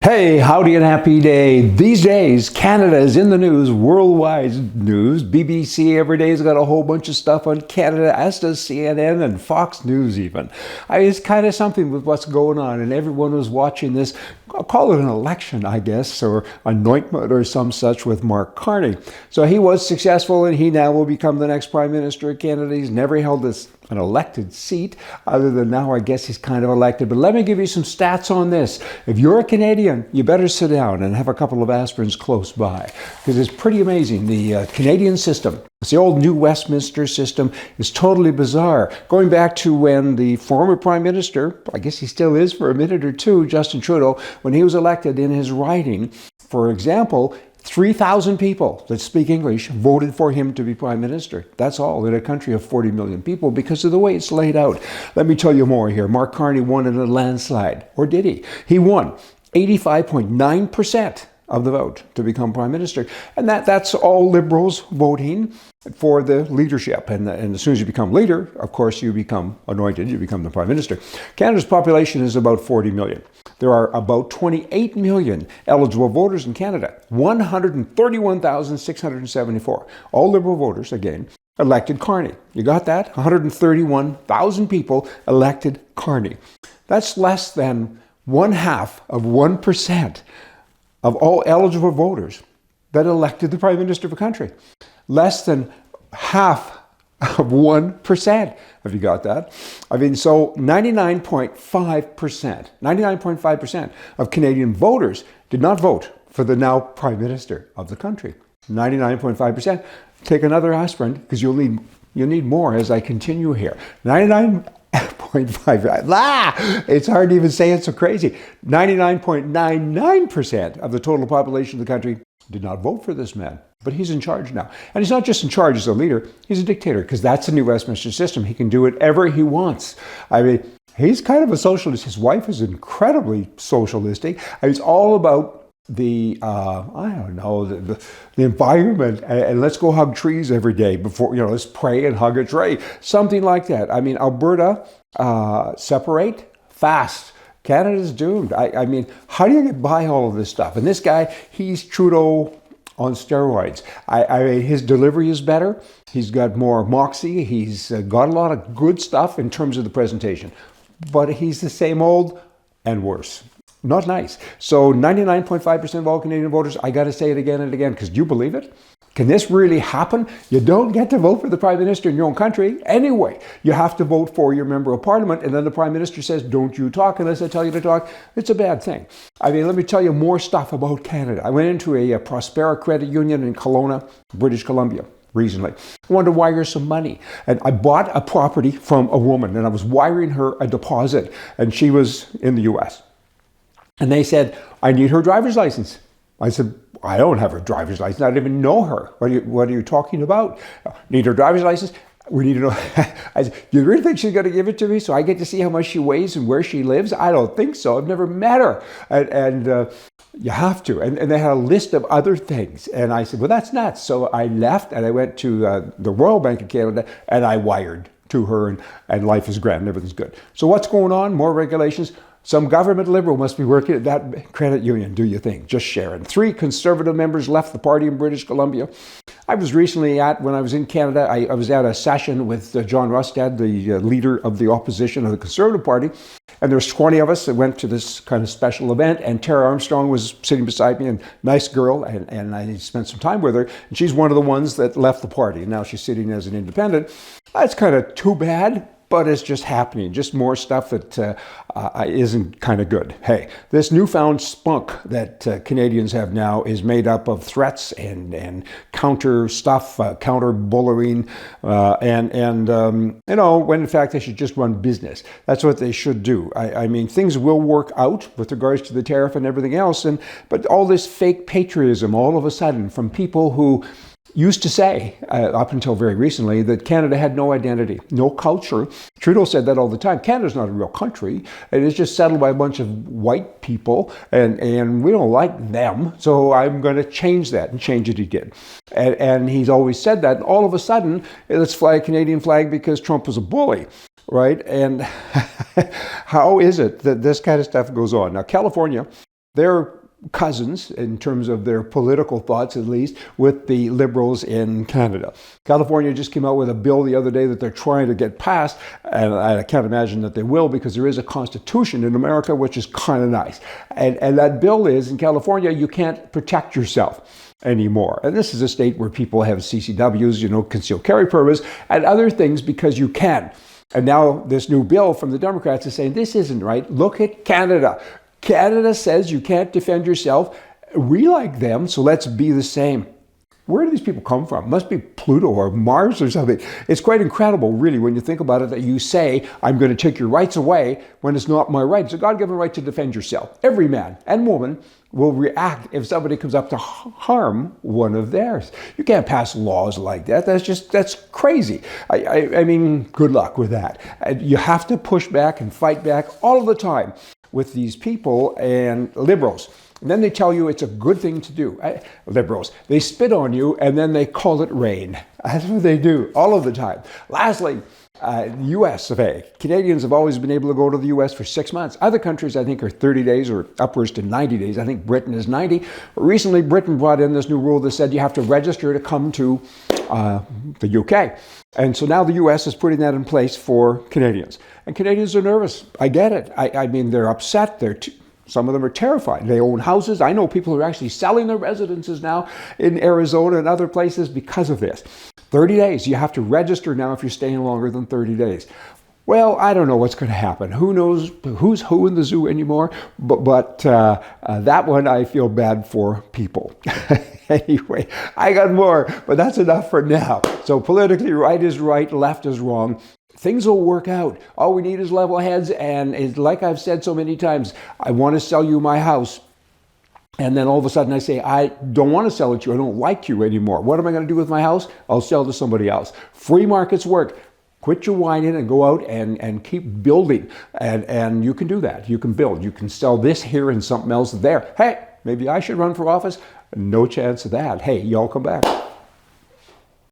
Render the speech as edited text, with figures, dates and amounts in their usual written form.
Hey, howdy and happy day. These days, Canada is in the news, worldwide news. BBC every day has got a whole bunch of stuff on Canada, as does CNN and Fox News even. It's kind of something with what's going on, and everyone was watching this. I'll call it an election, I guess, or anointment or some such with Mark Carney. So he was successful, and he now will become the next Prime Minister of Canada. He's never held an elected seat, other than now I guess he's kind of elected. But let me give you some stats on this. If you're a Canadian, you better sit down and have a couple of aspirins close by, because it's pretty amazing. The Canadian system, it's the old New Westminster system, is totally bizarre. Going back to when the former Prime Minister, I guess he still is for a minute or two, Justin Trudeau, when he was elected, in his riding, for example, 3,000 people that speak English voted for him to be Prime Minister. That's all in a country of 40 million people because of the way it's laid out. Let me tell you more here. Mark Carney won in a landslide. Or did he? He won 85.9% of the vote to become Prime Minister. And that's all Liberals voting for the leadership. And as soon as you become leader, of course, you become anointed, you become the Prime Minister. Canada's population is about 40 million. There are about 28 million eligible voters in Canada, 131,674. All Liberal voters, again, elected Carney. You got that? 131,000 people elected Carney. That's less than 0.5% of all eligible voters that elected the Prime Minister of a country. Less than half of 1%. Have you got that? I mean, so 99.5% of Canadian voters did not vote for the now Prime Minister of the country. 99.5%. Take another aspirin, because you'll need more as I continue here. 99.5. It's hard to even say it, so crazy. 99.99% of the total population of the country did not vote for this man. But he's in charge now. And he's not just in charge as a leader, he's a dictator, because that's the New Westminster system. He can do whatever he wants. I mean, he's kind of a socialist. His wife is incredibly socialistic. It's all about the environment, and let's go hug trees every day before, let's pray and hug a tree. Something like that. I mean, Alberta, separate fast. Canada's doomed. I mean, how do you get by all of this stuff? And this guy, he's Trudeau on steroids. I mean, his delivery is better. He's got more moxie. He's got a lot of good stuff in terms of the presentation. But he's the same old and worse. Not nice. So 99.5% of all Canadian voters, I got to say it again and again, because do you believe it? Can this really happen? You don't get to vote for the Prime Minister in your own country anyway. You have to vote for your member of Parliament, and then the Prime Minister says, don't you talk unless I tell you to talk. It's a bad thing. I mean, let me tell you more stuff about Canada. I went into a Prospera credit union in Kelowna, British Columbia, recently. I wanted to wire some money. And I bought a property from a woman, and I was wiring her a deposit, and she was in the U.S. And they said, I need her driver's license. I said, I don't have her driver's license. I don't even know her. What are you talking about? Need her driver's license? We need to know. I said, do you really think she's going to give it to me so I get to see how much she weighs and where she lives? I don't think so. I've never met her. And you have to. And they had a list of other things. And I said, well, that's nuts. So I left and I went to the Royal Bank of Canada and I wired to her, and life is grand and everything's good. So what's going on? More regulations. Some government liberal must be working at that credit union, do you think? Just sharing. 3 conservative members left the party in British Columbia. I was recently when I was in Canada, I was at a session with John Rustad, the leader of the opposition of the Conservative Party. And there's 20 of us that went to this kind of special event. And Tara Armstrong was sitting beside me, and nice girl. And I spent some time with her. And she's one of the ones that left the party. And now she's sitting as an independent. That's kind of too bad. But it's just happening, just more stuff that isn't kind of good. Hey, this newfound spunk that Canadians have now is made up of threats and counter stuff, counter bullying, when in fact they should just run business. That's what they should do. I mean, things will work out with regards to the tariff and everything else, but all this fake patriotism all of a sudden from people who used to say, up until very recently, that Canada had no identity, no culture. Trudeau said that all the time. Canada's not a real country. It is just settled by a bunch of white people, and we don't like them, so I'm going to change that. And change it he did. And he's always said that. And all of a sudden, let's fly a Canadian flag because Trump was a bully. Right? And how is it that this kind of stuff goes on? Now, California, they're cousins, in terms of their political thoughts at least, with the Liberals in Canada. California just came out with a bill the other day that they're trying to get passed, and I can't imagine that they will, because there is a constitution in America, which is kind of nice. And that bill is, in California, you can't protect yourself anymore. And this is a state where people have CCWs, concealed carry permits, and other things because you can. And now this new bill from the Democrats is saying, this isn't right. Look at Canada. Canada says you can't defend yourself. We like them, so let's be the same. Where do these people come from? Must be Pluto or Mars or something. It's quite incredible, really, when you think about it, that you say, I'm going to take your rights away when it's not my right. It's a God-given right to defend yourself. Every man and woman will react if somebody comes up to harm one of theirs. You can't pass laws like that. That's crazy. I mean, good luck with that. You have to push back and fight back all the time with these people and Liberals. And then they tell you it's a good thing to do. Liberals, they spit on you and then they call it rain. That's what they do all of the time. Lastly, US of A. Canadians have always been able to go to the US for 6 months. Other countries, I think, are 30 days or upwards to 90 days. I think Britain is 90. Recently, Britain brought in this new rule that said you have to register to come to the UK. And so now the US is putting that in place for Canadians. And Canadians are nervous. I get it. I mean, they're upset. Some of them are terrified. They own houses. I know people who are actually selling their residences now in Arizona and other places because of this. 30 days. You have to register now if you're staying longer than 30 days. Well, I don't know what's going to happen. Who knows who's who in the zoo anymore? But that one, I feel bad for people. Anyway, I got more, but that's enough for now. So politically, right is right, left is wrong. Things will work out. All we need is level heads. And like I've said so many times, I want to sell you my house. And then all of a sudden I say, I don't want to sell it to you. I don't like you anymore. What am I going to do with my house? I'll sell to somebody else. Free markets work. Quit your whining and go out and keep building. And you can do that. You can build. You can sell this here and something else there. Hey, maybe I should run for office. No chance of that. Hey, y'all come back.